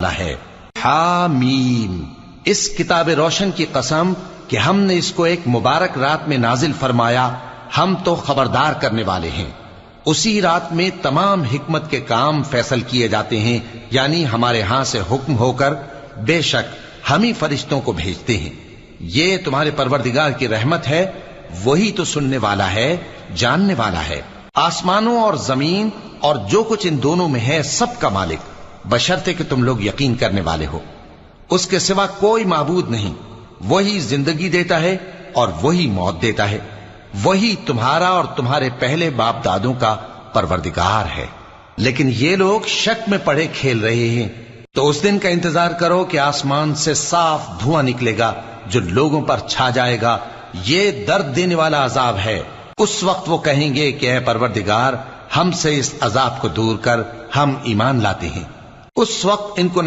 ہے۔ حامیم، اس کتاب روشن کی قسم کہ ہم نے اس کو ایک مبارک رات میں نازل فرمایا، ہم تو خبردار کرنے والے ہیں۔ اسی رات میں تمام حکمت کے کام فیصل کیے جاتے ہیں، یعنی ہمارے ہاں سے حکم ہو کر، بے شک ہم ہی فرشتوں کو بھیجتے ہیں۔ یہ تمہارے پروردگار کی رحمت ہے، وہی تو سننے والا ہے، جاننے والا ہے۔ آسمانوں اور زمین اور جو کچھ ان دونوں میں ہے سب کا مالک، بشرطے کہ تم لوگ یقین کرنے والے ہو۔ اس کے سوا کوئی معبود نہیں، وہی زندگی دیتا ہے اور وہی موت دیتا ہے، وہی تمہارا اور تمہارے پہلے باپ دادوں کا پروردگار ہے۔ لیکن یہ لوگ شک میں پڑے کھیل رہے ہیں۔ تو اس دن کا انتظار کرو کہ آسمان سے صاف دھواں نکلے گا جو لوگوں پر چھا جائے گا، یہ درد دینے والا عذاب ہے۔ اس وقت وہ کہیں گے کہ اے پروردگار، ہم سے اس عذاب کو دور کر، ہم ایمان لاتے ہیں۔ اس وقت ان کو